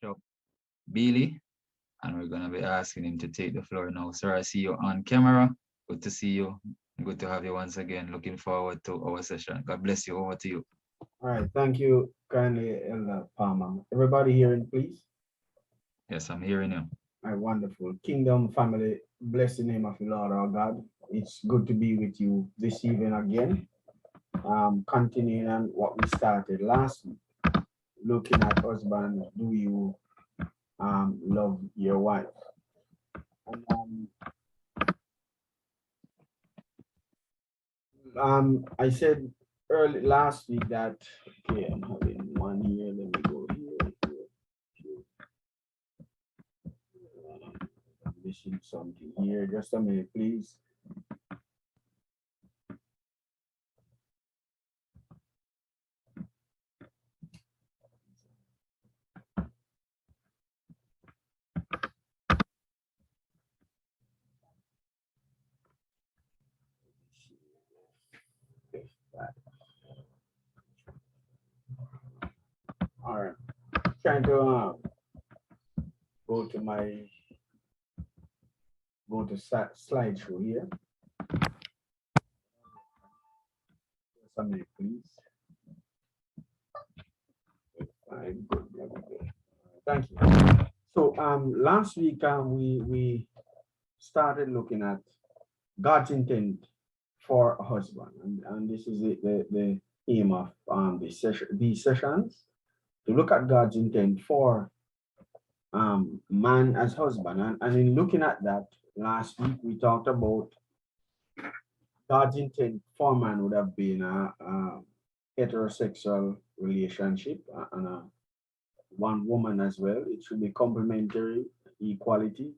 Bishop Beely, and we're going to be asking him to take the floor now. Sir, I see you on camera. Good to see you. Good to have you once again. Looking forward to our session. God bless you. Over to you. All right, thank you kindly, Elder Palmer. Everybody hearing, please? Yes, I'm hearing you. All right, wonderful. Kingdom family, bless the name of the Lord our God. It's good to be with you this evening again. Continuing on what we started last week, looking at husband, do you love your wife? And, I said early last week that okay, I'm having one here. Let me go here. I'm missing something here. Just a minute, please. All right, trying to go to my slideshow here. Just a minute, please. Fine, good, good. Thank you. So last week we started looking at God's intent for a husband, and this is the aim of these sessions, to look at God's intent for man as husband. And in looking at that, last week we talked about God's intent for man would have been a heterosexual relationship and a one woman as well. It should be complementary, equality.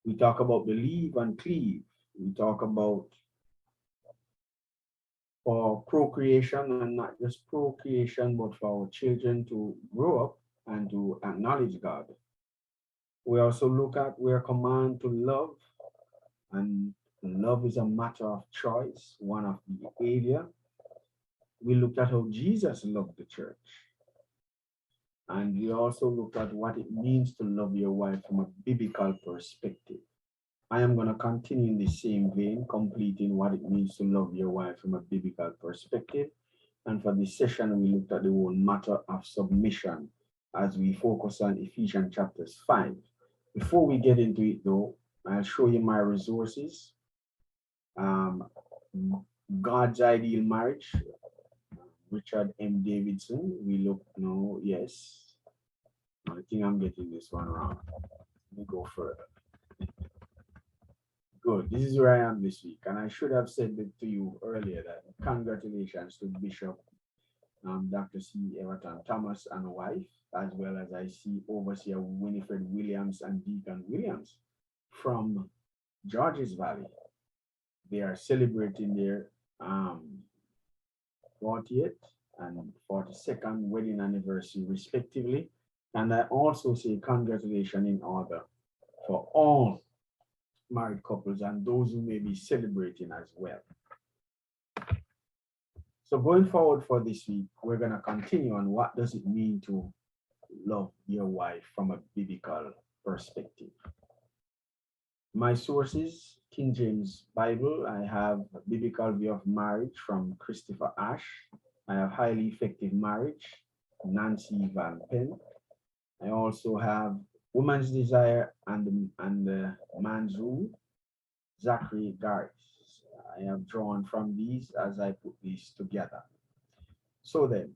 We talk about believe and cleave. We talk about for procreation, and not just procreation, but for our children to grow up and to acknowledge God. We also look at we're commanded to love, and love is a matter of choice, one of the behavior. We looked at how Jesus loved the church. And we also looked at what it means to love your wife from a biblical perspective. I am going to continue in the same vein, completing what it means to love your wife from a biblical perspective. And for this session, we looked at the whole matter of submission as we focus on Ephesians chapters 5. Before we get into it though, I'll show you my resources. God's Ideal Marriage, Richard M. Davidson. We look, no, yes. I think I'm getting this one wrong. Let me go further. Good. This is where I am this week. And I should have said it to you earlier that congratulations to Bishop Dr. C. Everton Thomas and wife, as well as I see Overseer Winifred Williams and Deacon Williams from Georges Valley. They are celebrating their 40th and 42nd wedding anniversary respectively. And I also say congratulations in order for all married couples and those who may be celebrating as well. So going forward for this week, we're going to continue on what does it mean to love your wife from a biblical perspective. My sources, King James Bible, I have a Biblical View of Marriage from Christopher Ash. I have Highly Effective Marriage, Nancy Van Pen. I also have Woman's Desire and the Man's Room, Zachary Garris. I have drawn from these as I put these together. So then,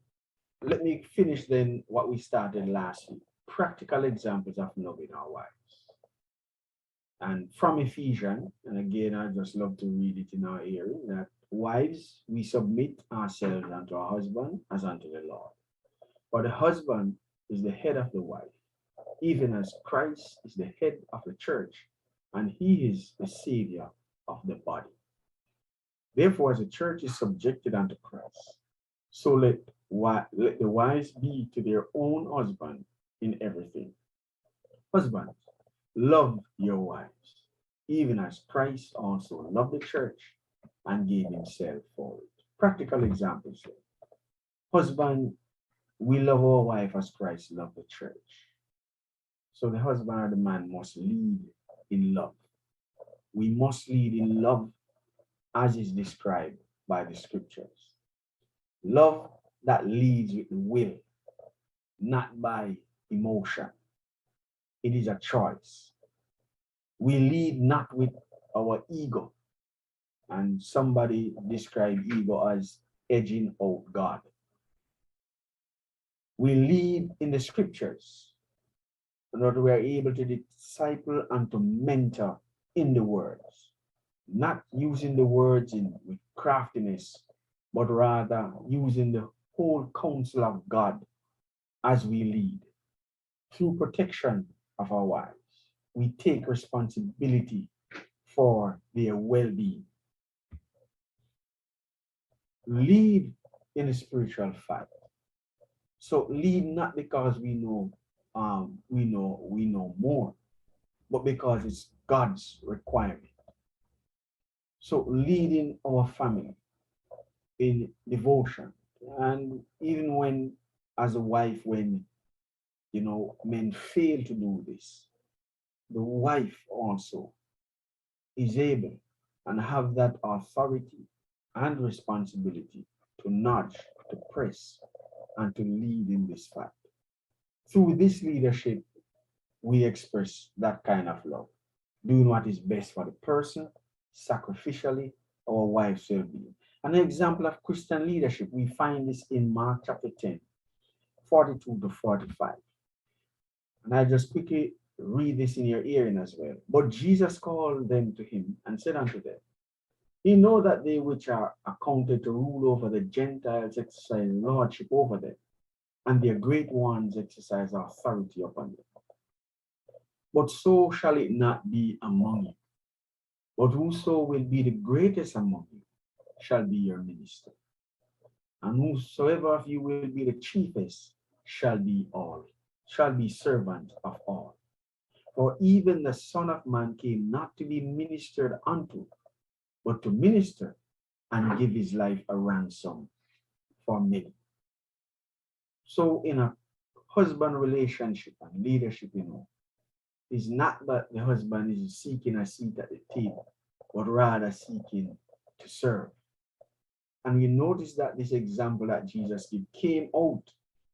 let me finish then what we started last week. Practical examples of loving our wives. And from Ephesians, and again, I just love to read it in our hearing, that wives, we submit ourselves unto our husband as unto the Lord. For the husband is the head of the wife, even as Christ is the head of the church, and he is the savior of the body. Therefore, as the church is subjected unto Christ, so let the wives be to their own husband in everything. Husbands, love your wives, even as Christ also loved the church and gave himself for it. Practical examples. Husband, We love our wife as Christ loved the church. So the husband or the man must lead in love. We must lead in love as is described by the scriptures. Love that leads with will, not by emotion. It is a choice. We lead not with our ego. And somebody described ego as edging out God. We lead in the scriptures, and that we are able to disciple and to mentor in the words, not using the words with craftiness, but rather using the whole counsel of God as we lead. Through protection of our wives, we take responsibility for their well-being. Lead in a spiritual fight. So lead not because we know more, but because it's God's requirement. So leading our family in devotion, and even when, as a wife, when men fail to do this, the wife also is able and have that authority and responsibility to nudge, to press, and to lead in this fight. Through this leadership, we express that kind of love, doing what is best for the person, sacrificially, our wife's well-being. An example of Christian leadership, we find this in Mark chapter 10, 42 to 45. And I just quickly read this in your hearing as well. But Jesus called them to him and said unto them, Ye know that they which are accounted to rule over the Gentiles exercise lordship over them, and their great ones exercise authority upon them. But so shall it not be among you. But whoso will be the greatest among you shall be your minister. And whosoever of you will be the chiefest shall be servant of all. For even the Son of Man came not to be ministered unto, but to minister and give his life a ransom for many. So in a husband relationship and leadership, is not that the husband is seeking a seat at the table, but rather seeking to serve. And we notice that this example that Jesus gave came out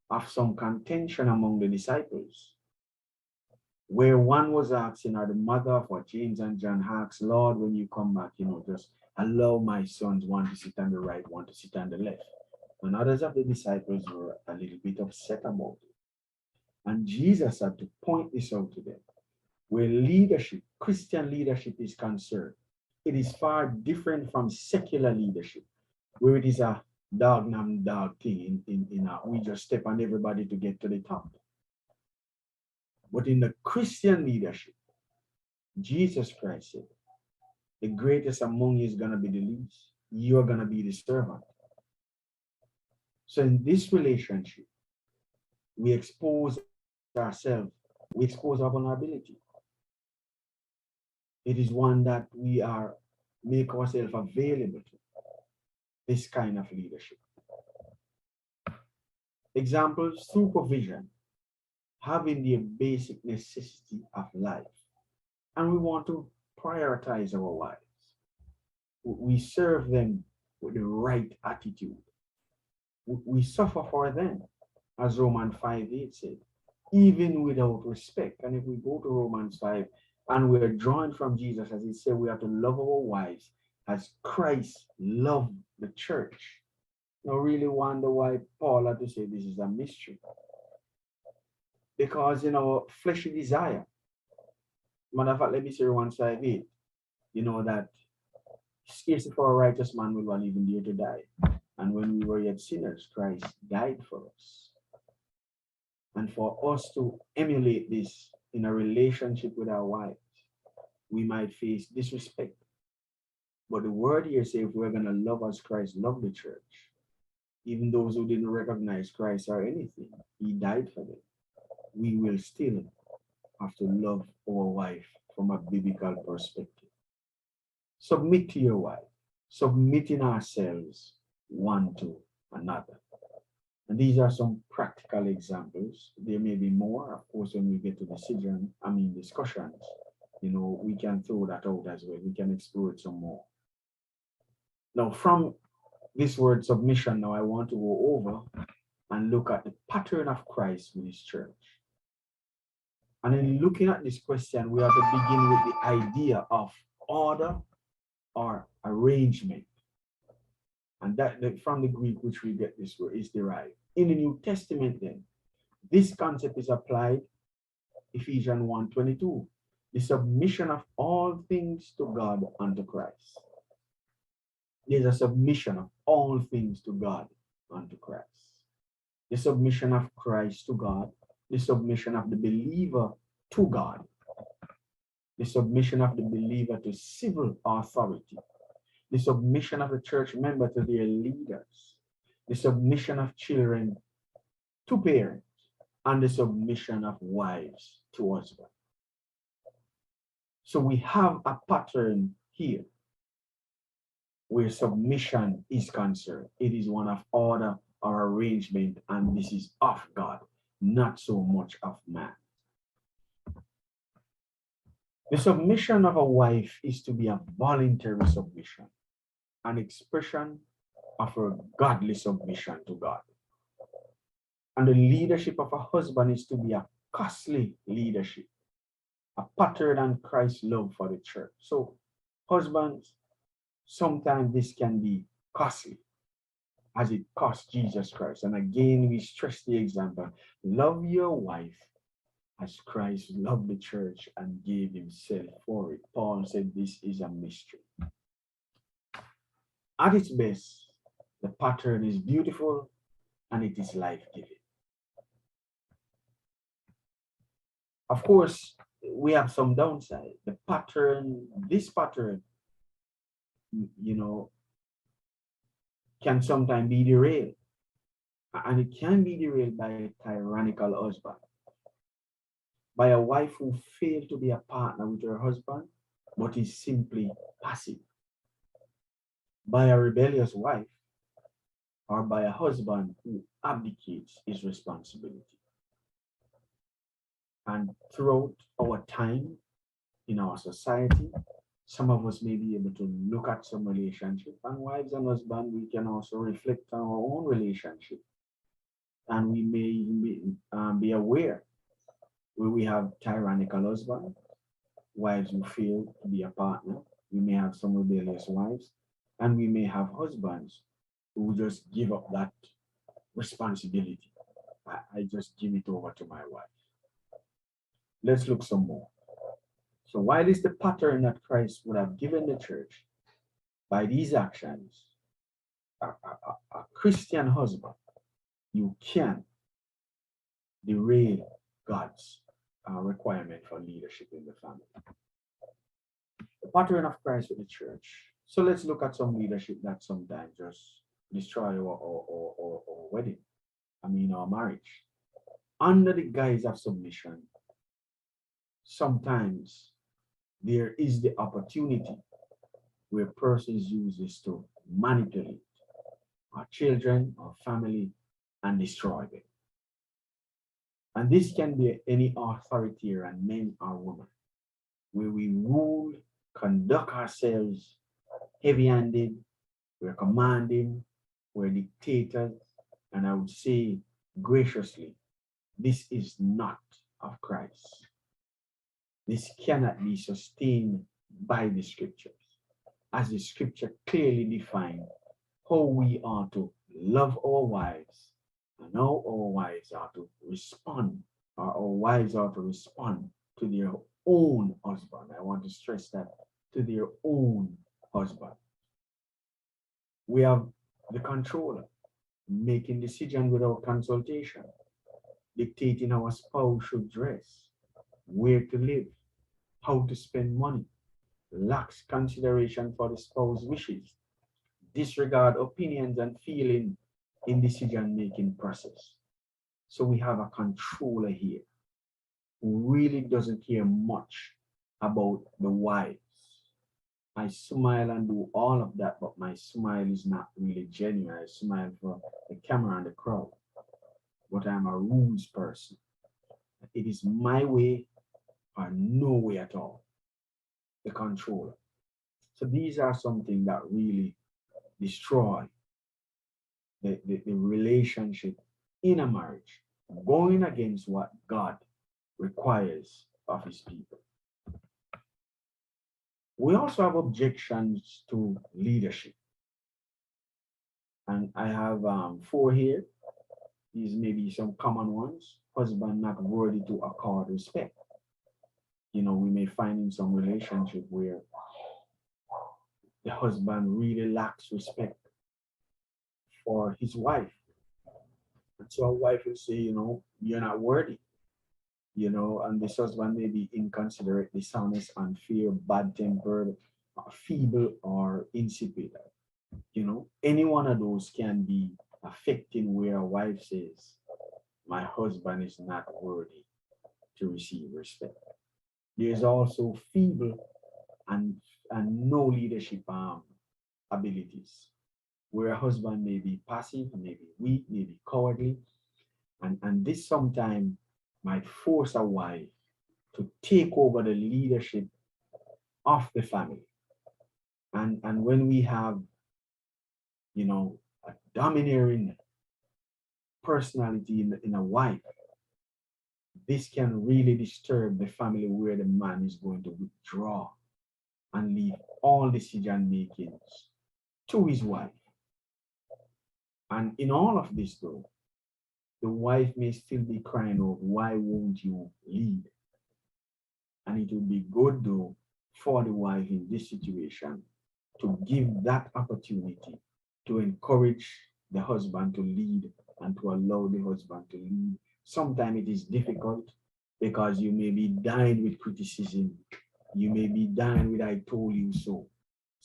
of some contention among the disciples, where one was asking, or the mother of what James and John asked, Lord, when you come back, just allow my sons, one to sit on the right, one to sit on the left. And others of the disciples were a little bit upset about it. And Jesus had to point this out to them. Where leadership, Christian leadership is concerned, it is far different from secular leadership, where it is a dog thing we just step on everybody to get to the top. But in the Christian leadership, Jesus Christ said, the greatest among you is going to be the least. You are going to be the servant. So in this relationship, we expose ourselves, we expose our vulnerability. It is one that we make ourselves available to, this kind of leadership. Examples, through provision, having the basic necessity of life. And we want to prioritize our wives. We serve them with the right attitude. We suffer for them, as Romans 5:8 said, even without respect. And if we go to Romans 5, and we're drawn from Jesus, as he said, we have to love our wives as Christ loved the church. I really wonder why Paul had to say this is a mystery. Because in our fleshy desire, matter of fact, let me say Romans 5:8, that scarcely for a righteous man will one even dare to die. And when we were yet sinners, Christ died for us. And for us to emulate this in a relationship with our wives, we might face disrespect. But the word here says, if we're going to love as Christ loved the church, even those who didn't recognize Christ or anything, he died for them. We will still have to love our wife from a biblical perspective. Submit to your wife, submitting ourselves one to another. And these are some practical practical examples. There may be more, of course, when we get to discussions, we can throw that out as well. We can explore it some more. Now, from this word submission, now I want to go over and look at the pattern of Christ with his church. And in looking at this question, we have to begin with the idea of order or arrangement. And that from the Greek, which we get this word, is derived. In the New Testament, then, this concept is applied, Ephesians 1:22, the submission of all things to God and to Christ. There's a submission of all things to God and to Christ. The submission of Christ to God, the submission of the believer to God, the submission of the believer to civil authority, the submission of the church member to their leaders, the submission of children to parents, and the submission of wives to husbands. So we have a pattern here where submission is concerned. It is one of order or arrangement, and this is of God, not so much of man. The submission of a wife is to be a voluntary submission, an expression of a godly submission to God. And the leadership of a husband is to be a costly leadership, a pattern on Christ's love for the church. So husbands, sometimes this can be costly, as it cost Jesus Christ. And again, we stress the example, love your wife as Christ loved the church and gave himself for it. Paul said this is a mystery. At its best, the pattern is beautiful and it is life-giving. Of course, we have some downside. The pattern, this pattern, can sometimes be derailed. And it can be derailed by a tyrannical husband, by a wife who failed to be a partner with her husband, but is simply passive, by a rebellious wife, or by a husband who abdicates his responsibility. And throughout our time in our society, some of us may be able to look at some relationship, and wives and husbands, we can also reflect on our own relationship. And we may even be aware where we have tyrannical husbands, wives who fail to be a partner. We may have some rebellious wives, and we may have husbands who just give up that responsibility. I just give it over to my wife. Let's look some more. So while it's the pattern that Christ would have given the church by these actions, a Christian husband, you can derail God's requirement for leadership in the family. The pattern of Christ with the church. So let's look at some leadership that sometimes just destroy our wedding, our marriage. Under the guise of submission, sometimes there is the opportunity where persons use this to manipulate our children, our family, and destroy them. And this can be any authoritarian, men or women, where we rule, conduct ourselves heavy-handed, we're commanding, we're dictators, and I would say graciously, this is not of Christ. This cannot be sustained by the scriptures, as the scripture clearly defines how we are to love our wives and how our wives are to respond, or our wives are to respond to their own husband. I want to stress that, to their own husband. We have the controller making decisions without consultation, dictating how a spouse should dress, where to live, how to spend money, lacks consideration for the spouse's wishes, disregard opinions and feeling in decision-making process. So we have a controller here who really doesn't care much about the wives. I smile and do all of that, but my smile is not really genuine. I smile for the camera and the crowd. but I'm a rules person. It is my way or no way at all. The controller. So these are something that really destroy the relationship in a marriage, going against what God requires of his people. We also have objections to leadership. And I have 4 here. These may be some common ones. Husband not worthy to accord respect. You know, we may find in some relationship where the husband really lacks respect for his wife. And so a wife will say, you know, you're not worthy. You know, and this husband may be inconsiderate, dishonest, unfair, bad-tempered, feeble, or insipid. You know, any one of those can be affecting where a wife says, my husband is not worthy to receive respect. There's also feeble and no leadership abilities, where a husband may be passive, may be weak, may be cowardly, and this sometimes might force a wife to take over the leadership of the family. And when we have, you know, a domineering personality in a wife, this can really disturb the family where the man is going to withdraw and leave all decision makings to his wife. And in all of this though, the wife may still be crying out, why won't you lead? And it would be good though for the wife in this situation to give that opportunity to encourage the husband to lead and to allow the husband to lead. Sometimes it is difficult because you may be dying with criticism. You may be dying with I told you so,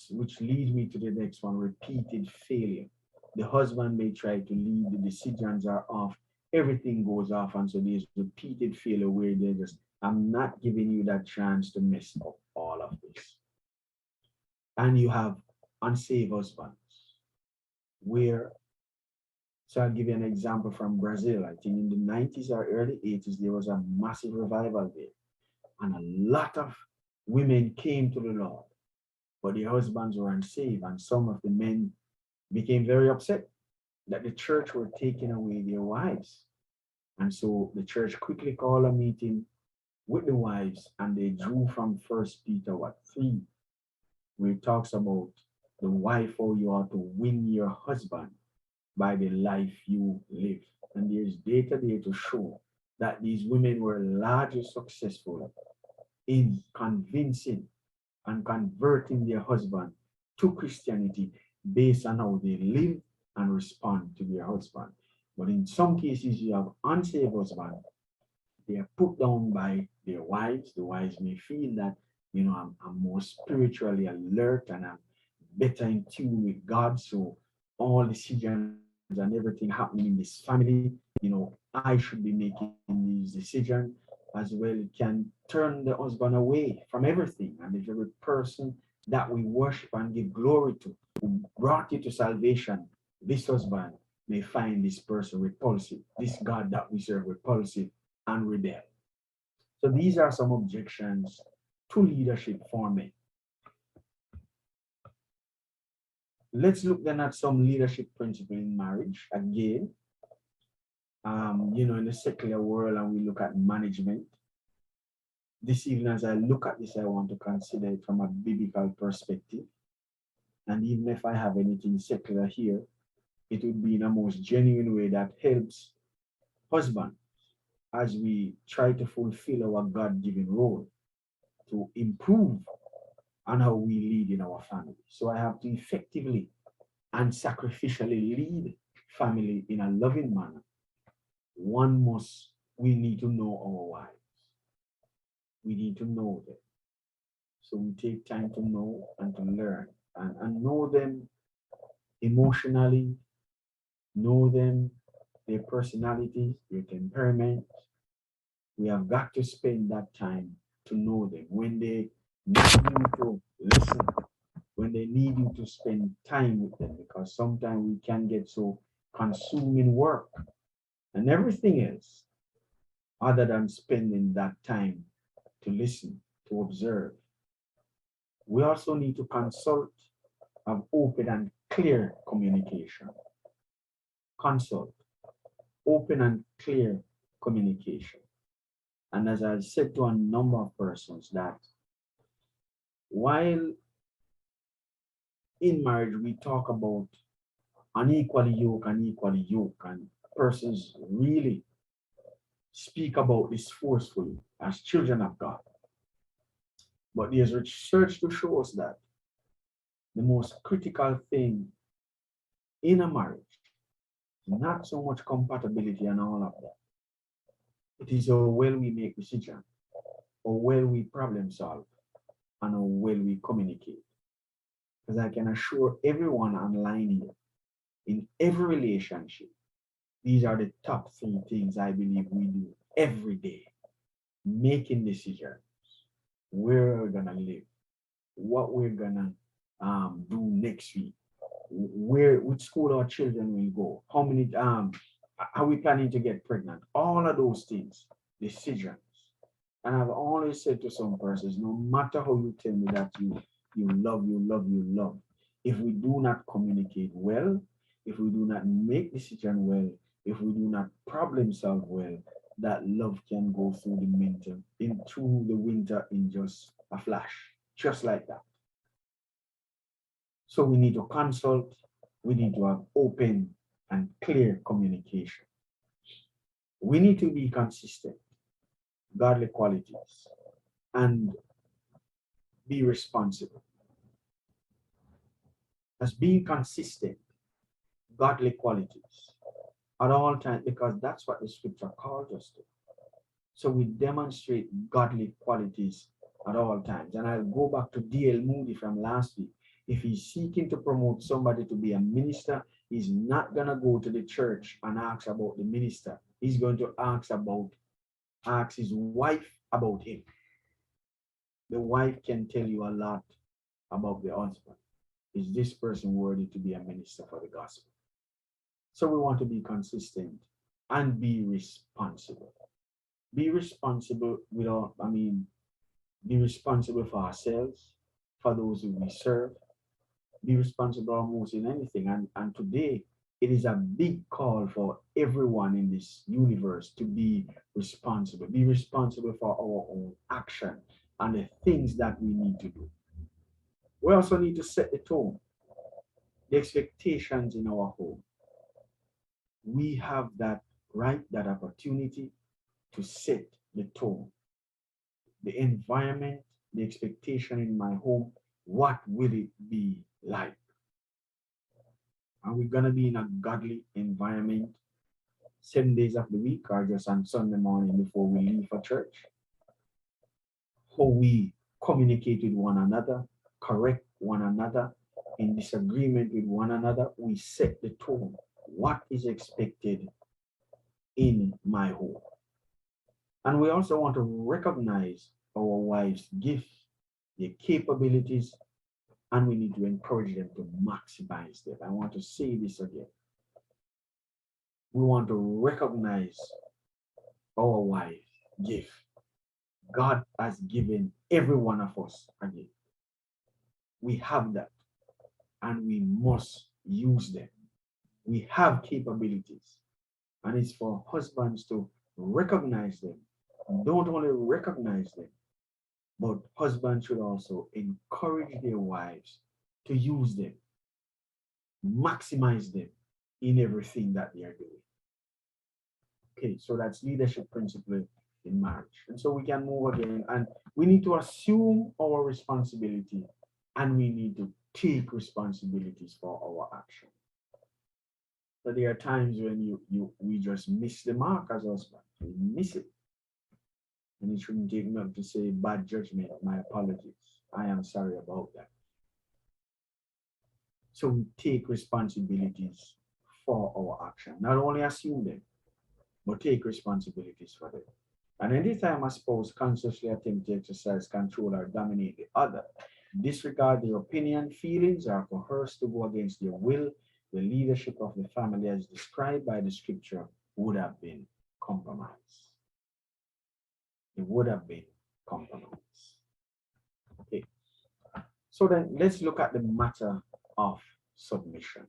which leads me to the next one, repeated failure. The husband may try to lead, the decisions are off, everything goes off, and so there's repeated failure where they're just, I'm not giving you that chance to mess up all of this. And you have unsaved husbands where, so I'll give you an example from Brazil. I think in the 90s or early 80s, there was a massive revival there. And a lot of women came to the Lord, but their husbands were unsaved. And some of the men became very upset that the church were taking away their wives. And so the church quickly called a meeting with the wives, and they drew from 1 Peter 3, where it talks about the wife, how you are to win your husband by the life you live. And there's data there to show that these women were largely successful in convincing and converting their husband to Christianity based on how they live and respond to their husband. But in some cases, you have unsaved husbands. They are put down by their wives. The wives may feel that, you know, I'm more spiritually alert and I'm better in tune with God. So all decisions and everything happening in this family, you know, I should be making these decisions as well. It can turn the husband away from everything. And the very person that we worship and give glory to, who brought you to salvation, this husband may find this person repulsive, this God that we serve repulsive and rebel. So these are some objections to leadership for me. Let's look then at some leadership principles in marriage. Again, you know, in the secular world, and we look at management. This evening, as I look at this, I want to consider it from a biblical perspective. And even if I have anything secular here, it would be in a most genuine way that helps husbands as we try to fulfill our God-given role to improve on how we lead in our family. So I have to effectively and sacrificially lead family in a loving manner. We need to know our wives. We need to know them. So we take time to know and to learn and know them emotionally, know them, their personalities, their temperament. We have got to spend that time to know them. When they need you to listen, when they need you to spend time with them, because sometimes we can get so consumed in work And everything else, other than spending that time to listen, to observe, we also need to consult, have open and clear communication. Consult, open and clear communication. And as I said to a number of persons, that while in marriage we talk about unequally yoke, and persons really speak about this forcefully as children of God. But there's research to show us that the most critical thing in a marriage is not so much compatibility and all of that. It is how well we make decisions, how well we problem solve, and how well we communicate. Because I can assure everyone online here, in every relationship, these are the top 3 things I believe we do every day. Making decisions, where we're gonna live, what we're gonna do next week, which school our children will go, how many are we planning to get pregnant, all of those things, decisions. And I've always said to some persons, no matter how you tell me that you love, if we do not communicate well, if we do not make decisions well, if we do not problem solve well, that love can go through the winter in just a flash, just like that. So we need to consult, we need to have open and clear communication. We need to be consistent, godly qualities, and be responsible. As being consistent, godly qualities at all times, because that's what the scripture calls us to. So we demonstrate godly qualities at all times. And I'll go back to D.L. Moody from last week. If he's seeking to promote somebody to be a minister, he's not going to go to the church and ask about the minister. He's going to ask his wife about him. The wife can tell you a lot about the husband. Is this person worthy to be a minister for the gospel? So we want to be consistent and be responsible. Be responsible be responsible for ourselves, for those who we serve. Be responsible almost in anything. And today, it is a big call for everyone in this universe to be responsible. Be responsible for our own action and the things that we need to do. We also need to set the tone, the expectations in our home. We have that right, that opportunity to set the tone, the environment, the expectation in my home. What will it be like? Are we going to be in a godly environment 7 days of the week, or just on Sunday morning before we leave for church? How we communicate with one another, correct one another, in disagreement with one another, we set the tone. What is expected in my home? And we also want to recognize our wives' gifts, their capabilities, and we need to encourage them to maximize them. I want to say this again. We want to recognize our wife's gift. God has given every one of us a gift. We have that, and we must use them. We have capabilities, and it's for husbands to recognize them. Don't only recognize them, but husbands should also encourage their wives to use them, maximize them in everything that they are doing. Okay, so that's leadership principle in marriage. And so we can move again, and we need to assume our responsibility, and we need to take responsibilities for our action. So there are times when we just miss the mark as husbands. We miss it. And it shouldn't take me up to say bad judgment. My apologies. I am sorry about that. So we take responsibilities for our action. Not only assume them, but take responsibilities for them. And anytime a spouse consciously attempts to exercise control or dominate the other, disregard their opinion, feelings, or coerce to go against their will, the leadership of the family as described by the scripture would have been compromised. It would have been compromised. Okay. So then let's look at the matter of submission.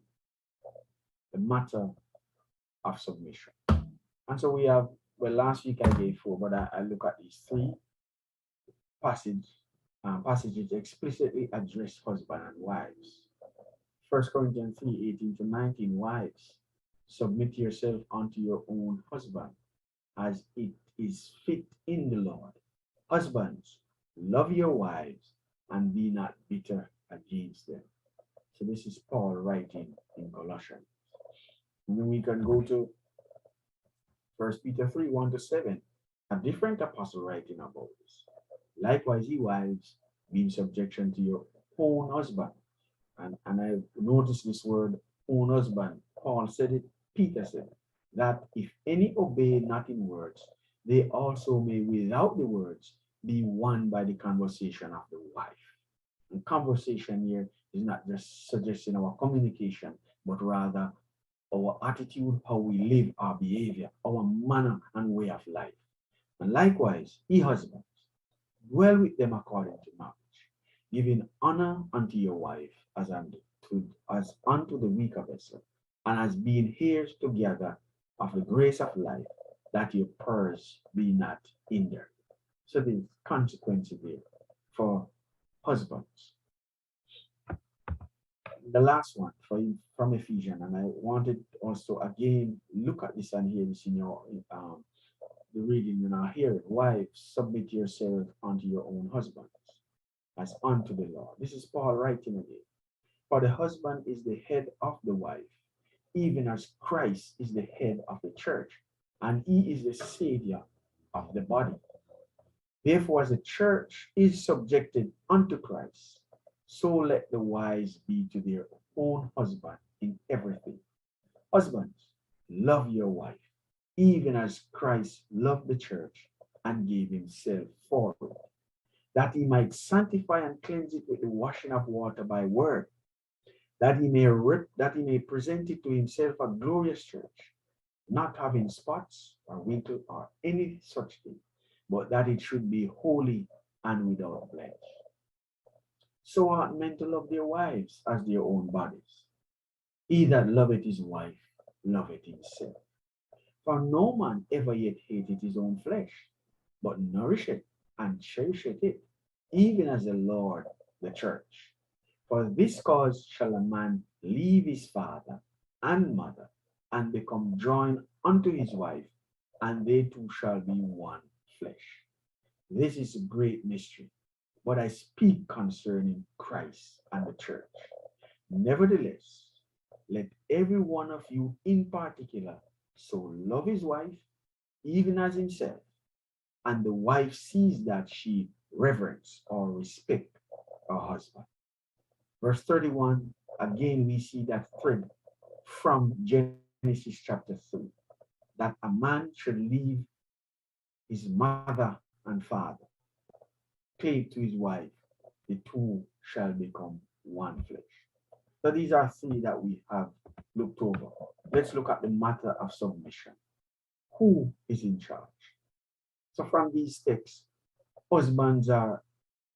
The matter of submission. And so we have, well, last week I gave 4, but I look at these 3 passages explicitly address husband and wives. 1 Corinthians 3:18-19, wives, submit yourself unto your own husband, as it is fit in the Lord. Husbands, love your wives, and be not bitter against them. So this is Paul writing in Colossians. And then we can go to 1 Peter 3:1-7, a different apostle writing about this. Likewise, ye wives, be in subjection to your own husband. And I noticed this word, own husband. Paul said it, Peter said it, that if any obey not in words, they also may without the words be won by the conversation of the wife. And conversation here is not just suggesting our communication, but rather our attitude, how we live, our behavior, our manner and way of life. And likewise, ye husbands, dwell with them according to knowledge, giving honor unto your wife as unto the weaker vessel, and as being heirs together of the grace of life, that your prayers be not hindered. So the consequences there for husbands. The last one from Ephesians, and I wanted also again look at this and hear this in your the reading in our hearing. Wives, submit yourself unto your own husbands, as unto the Lord. This is Paul writing again. For the husband is the head of the wife, even as Christ is the head of the church, and he is the Savior of the body. Therefore, as the church is subjected unto Christ, so let the wives be to their own husband in everything. Husbands, love your wife, even as Christ loved the church and gave himself for it, that he might sanctify and cleanse it with the washing of water by word, that he may present it to himself a glorious church, not having spots or wrinkle or any such thing, but that it should be holy and without blemish. So ought men to love their wives as their own bodies. He that loveth his wife loveth himself. For no man ever yet hated his own flesh, but nourisheth and cherisheth it, even as the Lord the church. For this cause shall a man leave his father and mother, and become joined unto his wife, and they two shall be one flesh. This is a great mystery, but I speak concerning Christ and the church. Nevertheless, let every one of you in particular so love his wife, even as himself, and the wife sees that she reverence or respect her husband. Verse 31, again we see that thread from Genesis chapter 3, that a man should leave his mother and father, cleave to his wife, the two shall become one flesh. So these are 3 that we have looked over. Let's look at the matter of submission. Who is in charge? So from these texts, husbands are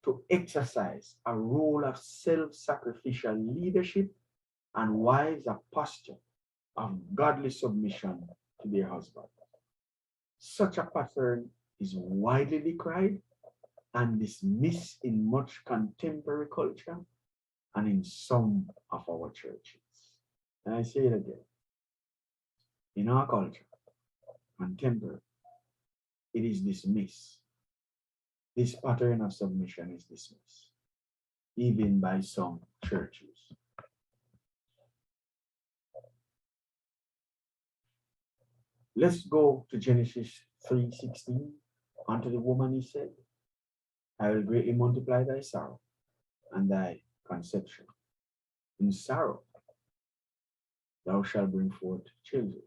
to exercise a role of self-sacrificial leadership, and wives a posture of godly submission to their husband. Such a pattern is widely decried and dismissed in much contemporary culture and in some of our churches. And I say it again. In our culture, contemporary, it is dismissed. This pattern of submission is dismissed, even by some churches. Let's go to Genesis 3:16. Unto the woman he said, I will greatly multiply thy sorrow and thy conception. In sorrow thou shalt bring forth children,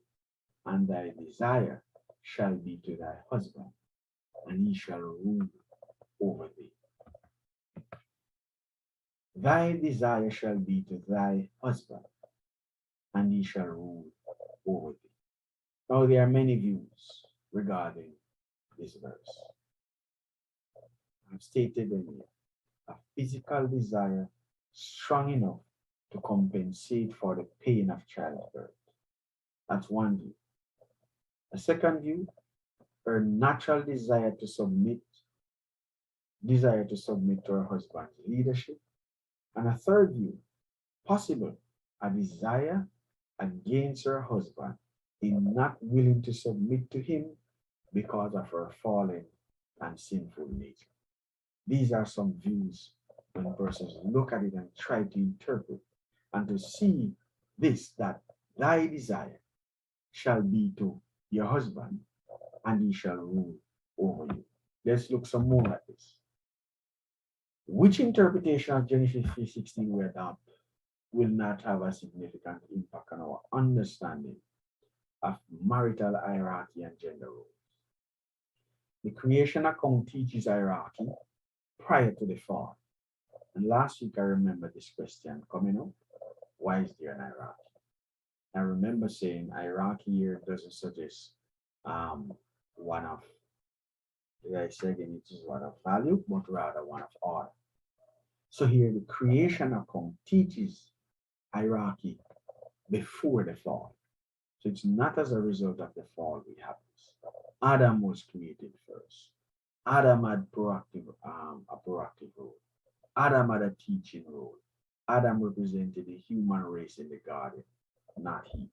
and thy desire shall be to thy husband, and he shall rule over thee. Thy desire shall be to thy husband, and he shall rule over thee. Now, there are many views regarding this verse. I've stated earlier, a physical desire strong enough to compensate for the pain of childbirth. That's one view. A second view, her natural desire to submit to her husband's leadership. And a third view, possible, a desire against her husband in not willing to submit to him because of her fallen and sinful nature. These are some views when persons look at it and try to interpret and to see this, that thy desire shall be to your husband and he shall rule over you. Let's look some more at this. Which interpretation of Genesis 3:16 we adopt will not have a significant impact on our understanding of marital hierarchy and gender roles. The creation account teaches hierarchy prior to the fall. And last week I remember this question coming up. Why is there an hierarchy? I remember saying hierarchy here doesn't suggest one of, did I say again, it is one of value, but rather one of order. So here the creation account teaches hierarchy before the fall. So it's not as a result of the fall we have this. Adam was created first. Adam had a proactive role. Adam had a teaching role. Adam represented the human race in the garden, not Eve.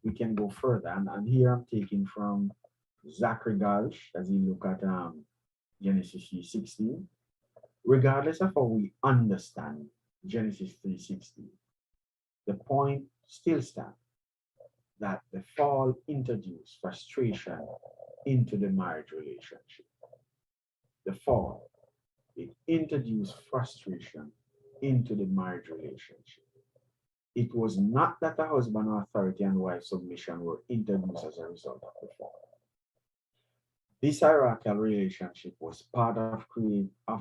We can go further, and here I'm taking from Zachary Galsh as he look at Genesis 3:16. Regardless of how we understand Genesis 3:16, the point still stands that the fall introduced frustration into the marriage relationship. The fall, it introduced frustration into the marriage relationship. It was not that the husband authority and wife submission were introduced as a result of the fall. This hierarchical relationship was part of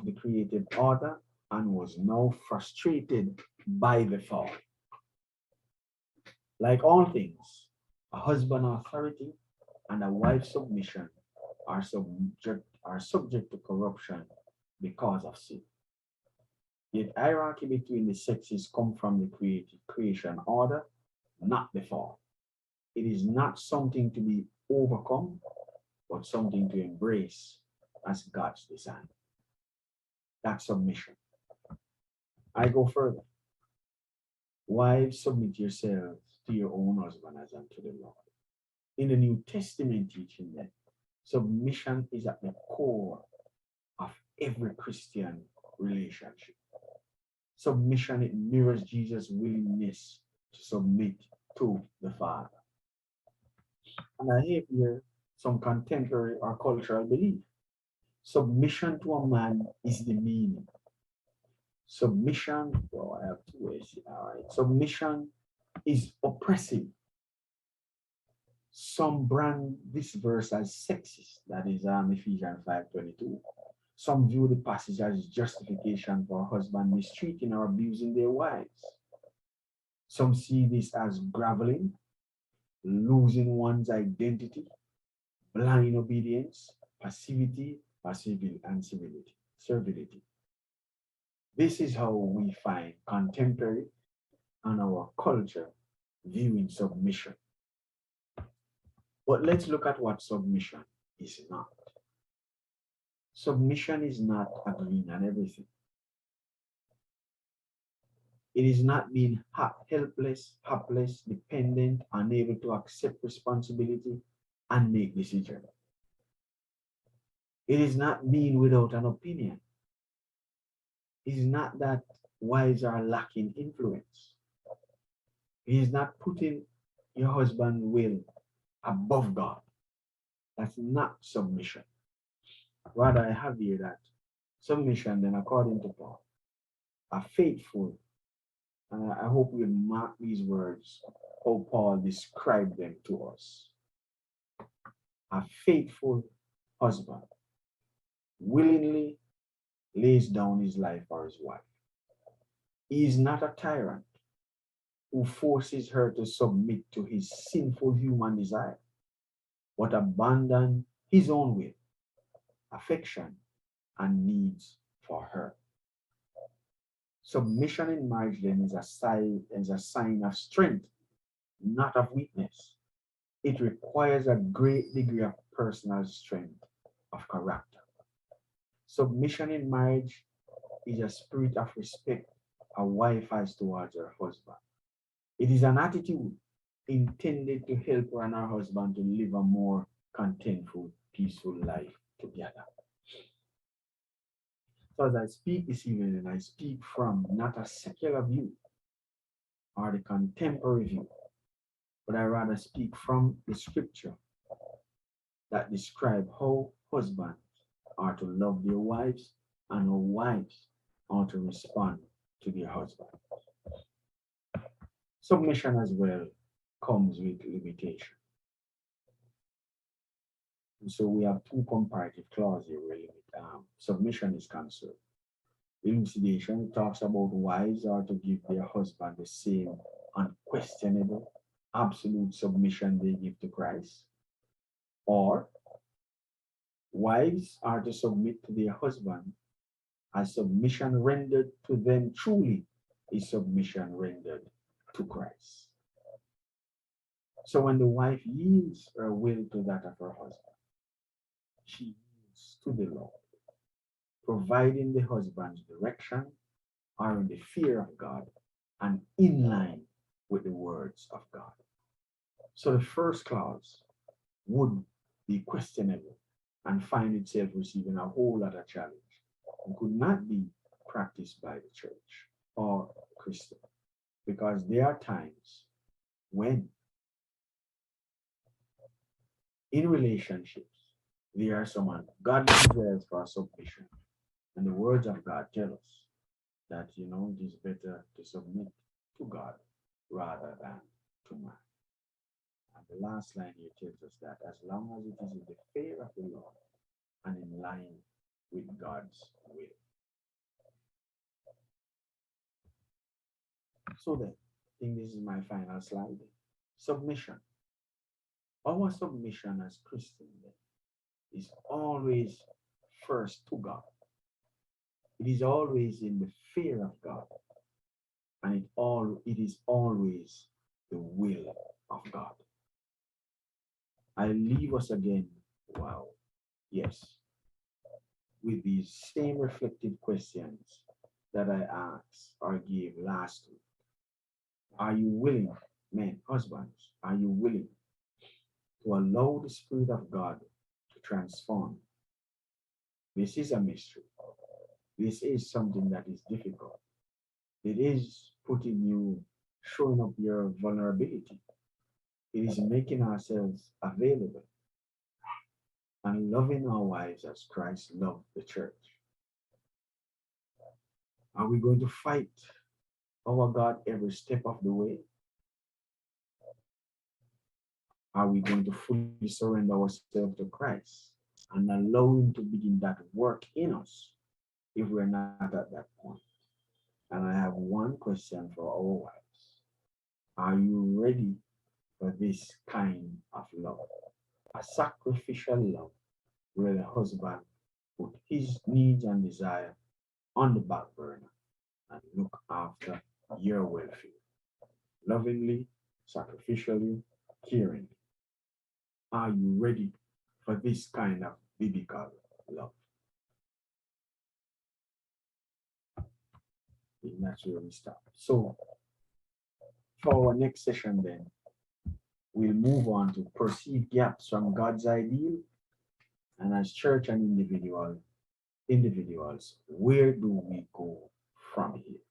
the created order and was now frustrated by the fall. Like all things, a husband authority and a wife submission are subject to corruption because of sin. Yet hierarchy between the sexes come from the creation order, not the fall. It is not something to be overcome, but something to embrace as God's design. That's submission. I go further. Wives, submit yourselves to your own husband as unto the Lord. In the New Testament teaching, then, submission is at the core of every Christian relationship. Submission, it mirrors Jesus' willingness to submit to the Father. And I have here some contemporary or cultural belief. Submission to a man is the meaning. Submission, well, I have two ways. All right. Submission is oppressive. Some brand this verse as sexist. That is Ephesians 5:22. Some view the passage as justification for husband mistreating or abusing their wives. Some see this as groveling, losing one's identity, blind obedience, passivity, and servility. This is how we find contemporary and our culture viewing submission. But let's look at what submission is not. Submission is not agreeing on everything. It is not being helpless, dependent, unable to accept responsibility and make decisions. It is not being without an opinion. It is not that wives are lacking influence. It is not putting your husband's will above God. That's not submission. Rather, I have here that submission, then according to Paul, are faithful. And I hope we mark these words, how Paul described them to us. A faithful husband willingly lays down his life for his wife. He is not a tyrant. who forces her to submit to his sinful human desire, but abandon his own will, affection, and needs for her. Submission in marriage then is a sign of strength, not of weakness. It requires a great degree of personal strength of character. Submission in marriage is a spirit of respect a wife has towards her husband. It is an attitude intended to help her and her husband to live a more contentful, peaceful life together. So as I speak this evening, I speak from not a secular view or the contemporary view, but I rather speak from the scripture that describe how husbands are to love their wives and how wives are to respond to their husband. Submission as well comes with limitation. And so we have two comparative clauses here where submission is concerned. Elucidation talks about wives are to give their husband the same unquestionable, absolute submission they give to Christ, or wives are to submit to their husband as submission rendered to them truly is submission rendered to Christ. So when the wife yields her will to that of her husband, she yields to the Lord, providing the husband's direction are in the fear of God and in line with the words of God. So the first clause would be questionable and find itself receiving a whole lot of challenge and could not be practiced by the church or Christian, because there are times when in relationships there are some ungodly desires for submission, and the words of God tell us that it is better to submit to God rather than to man. And the last line here tells us that as long as it is in the fear of the Lord and in line with God's will. So then, I think this is my final slide. Submission. Our submission as Christians is always first to God. It is always in the fear of God. And it is always the will of God. I leave us again, wow, yes, with these same reflective questions that I asked or gave last week. Are you willing, men, husbands, are you willing to allow the Spirit of God to transform? This is a mystery. This is something that is difficult. It is showing up your vulnerability. It is making ourselves available and loving our wives as Christ loved the church. Are we going to fight our God every step of the way? Are we going to fully surrender ourselves to Christ and allow Him to begin that work in us if we're not at that point? And I have one question for our wives. Are you ready for this kind of love? A sacrificial love where the husband put his needs and desire on the back burner and look after your welfare. Lovingly, sacrificially, caringly. Are you ready for this kind of biblical love? And that's where we start. So, for our next session then, we'll move on to perceived gaps from God's ideal, and as church and individuals, where do we go from here?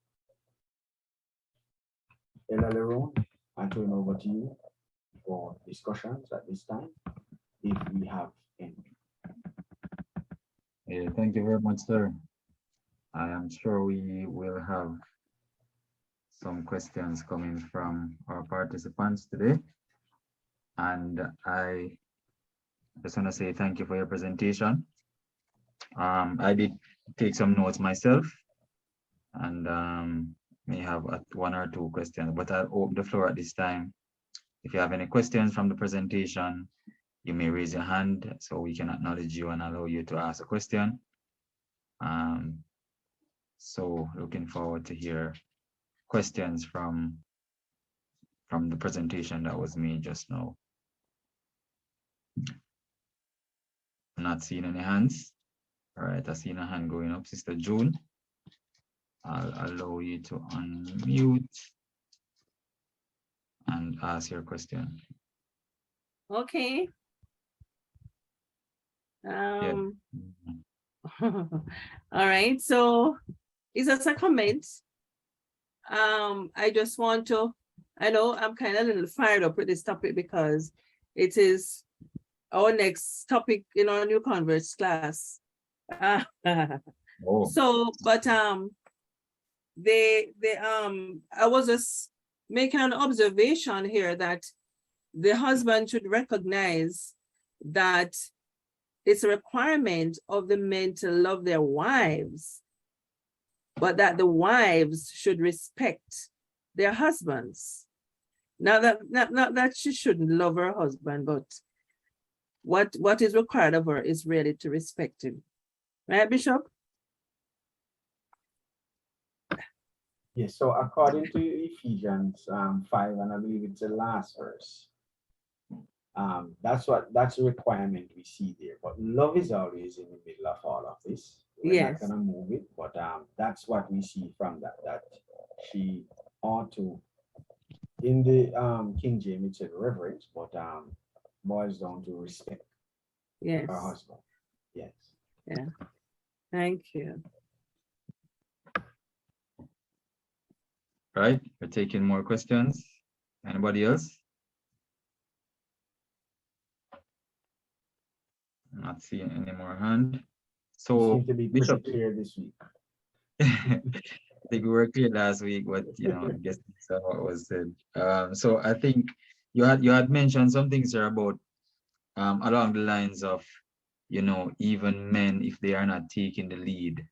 Ella Leron, I turn over to you for discussions at this time, if we have any. Yeah, thank you very much, sir. I am sure we will have some questions coming from our participants today. And I just want to say thank you for your presentation. I did take some notes myself, and may have one or two questions, but I'll open the floor at this time. If you have any questions from the presentation, you may raise your hand so we can acknowledge you and allow you to ask a question. So looking forward to hear questions from the presentation that was made just now. I'm not seeing any hands. All right, I see a hand going up. Sister June, I'll allow you to unmute and ask your question. Okay. Yeah. All right, so it's just a comment. I just want to, I know I'm kind of a little fired up with this topic because it is our next topic in our new converts class. Oh. So, but I was just making an observation here that the husband should recognize that it's a requirement of the men to love their wives, but that the wives should respect their husbands. Now that not that she shouldn't love her husband, but what is required of her is really to respect him. Right, Bishop? Yes, so according to Ephesians 5, and I believe it's the last verse, that's a requirement we see there. But love is always in the middle of all of this. We're not gonna move it, but that's what we see from that she ought to, in the King James it said reverence, but boils down to respect her husband. Yes. Yeah. Thank you. Right, we're taking more questions. Anybody else? I'm not seeing any more hand. So seem to be Bishop, clear this week. I think we were clear last week, but I guess that's what was said. So I think you had mentioned some things here about along the lines of, even men, if they are not taking the lead,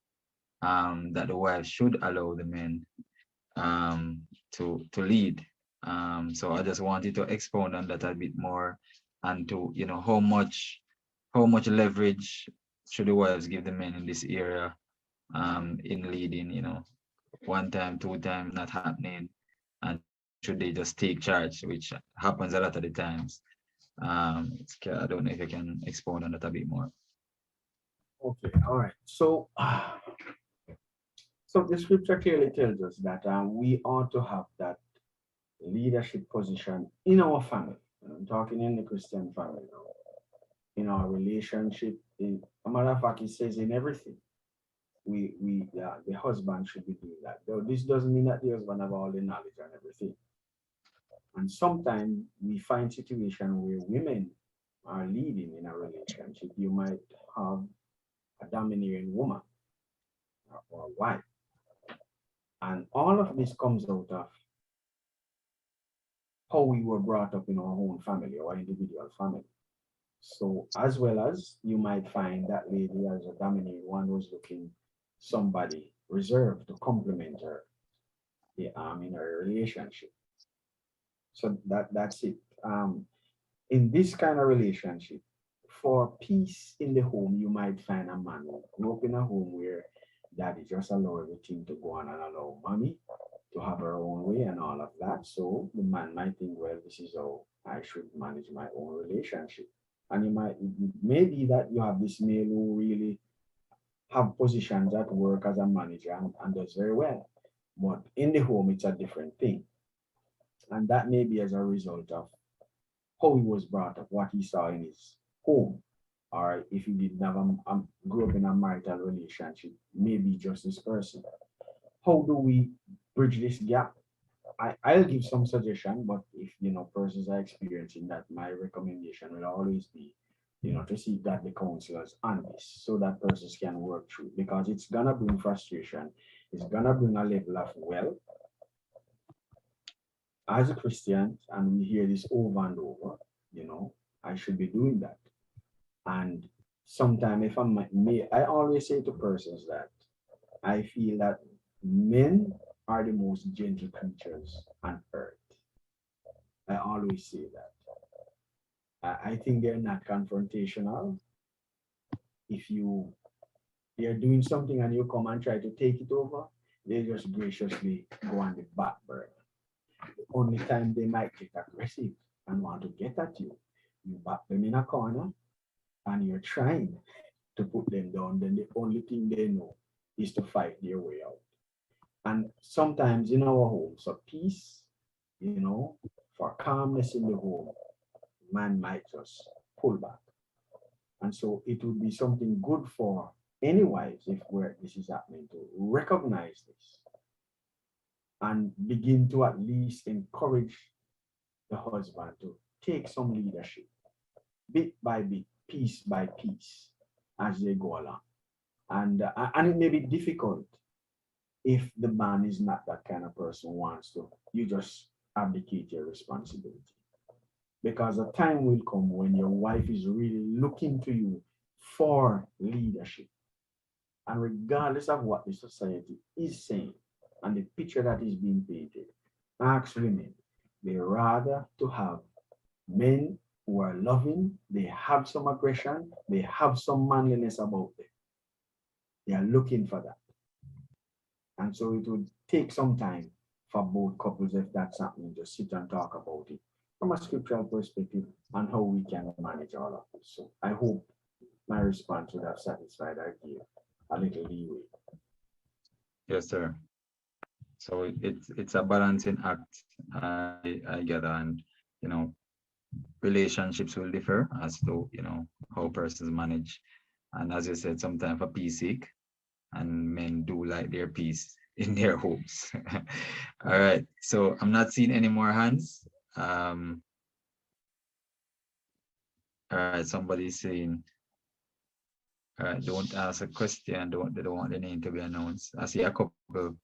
that the wife should allow the men to lead. So I just wanted to expound on that a bit more, and to how much leverage should the wives give the men in this area, in leading, one time, two time not happening, and should they just take charge, which happens a lot of the times. I don't know if you can expound on that a bit more. Okay, all right. So so the scripture clearly tells us that we ought to have that leadership position in our family. I'm talking in the Christian family now. In our relationship, a matter of fact, it says in everything. The husband should be doing that. Though this doesn't mean that the husband have all the knowledge and everything. And sometimes we find situations where women are leading in a relationship. You might have a domineering woman or a wife. And all of this comes out of how we were brought up in our own family or individual family. So as well as you might find that lady as a domineering one who's looking somebody reserved to complement her in her relationship. So that's it. In this kind of relationship, for peace in the home, you might find a man who grew up in a home where daddy just allow everything to go on and allow mommy to have her own way and all of that. So the man might think, well, this is how I should manage my own relationship. And it may be that you have this male who really have positions at work as a manager and does very well. But in the home, it's a different thing. And that may be as a result of how he was brought up, what he saw in his home, or if he didn't have grew up in a marital relationship, maybe just this person. How do we bridge this gap? I'll give some suggestion, but if persons are experiencing that, my recommendation will always be, to seek godly counselors on this so that persons can work through, because it's gonna bring frustration, it's gonna bring a level of, well, as a Christian, and we hear this over and over, I should be doing that. And sometimes I always say to persons that I feel that men are the most gentle creatures on earth. I always say that. I think they're not confrontational. If they're doing something and you come and try to take it over, they just graciously go on the back burner. The only time they might get aggressive and want to get at you, you back them in a corner and you're trying to put them down, then the only thing they know is to fight their way out. And sometimes in our homes, for peace, for calmness in the home, man might just pull back. And so it would be something good for any wives, if where this is happening, to recognize this and begin to at least encourage the husband to take some leadership, bit by bit, piece by piece, as they go along. And it may be difficult if the man is not that kind of person who wants to. You just abdicate your responsibility. Because a time will come when your wife is really looking to you for leadership. And regardless of what the society is saying and the picture that is being painted, ask women, they rather to have men who are loving, they have some aggression, they have some manliness about them. They are looking for that. And so it would take some time for both couples, if that's happening, to sit and talk about it from a scriptural perspective and how we can manage all of this. So I hope my response would have satisfied. I give a little leeway. Yes, sir. So it's a balancing act. I gather, and relationships will differ as to how persons manage. And as you said, sometimes for peace sake, and men do like their peace in their homes. All right. So I'm not seeing any more hands. All right. Somebody's saying, don't ask a question. They don't want the name to be announced. I see a couple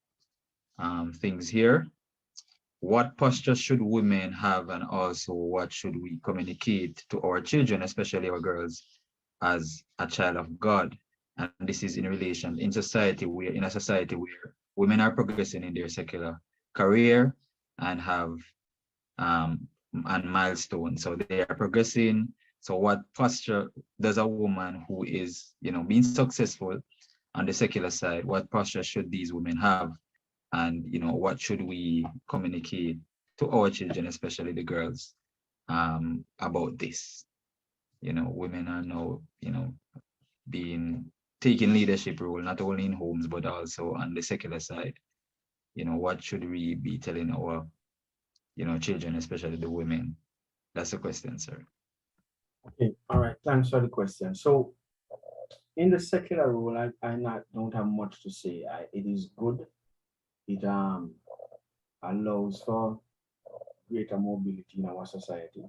things here. What posture should women have, and also what should we communicate to our children, especially our girls, as a child of God? And this is in relation in a society where women are progressing in their secular career and have and milestones. So they are progressing. So what posture does a woman who is being successful on the secular side, what posture should these women have? And what should we communicate to our children, especially the girls, about this? Women are now taking leadership role, not only in homes but also on the secular side. What should we be telling our children, especially the women? That's the question, sir. Okay, all right, thanks for the question. So in the secular role, I don't have much to say. It is good. It allows for greater mobility in our society.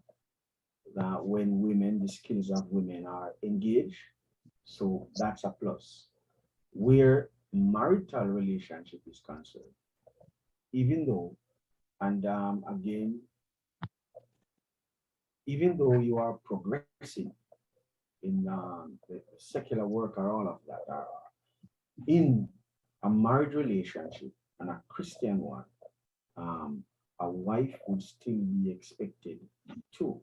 That when the skills of women are engaged, so that's a plus. Where marital relationship is concerned, even though, and again, even though you are progressing in the secular work or all of that, in a married relationship and a Christian one, a wife would still be expected to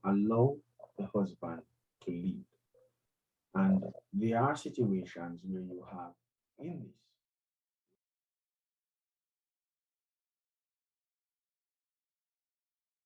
allow the husband to lead. And there are situations where you have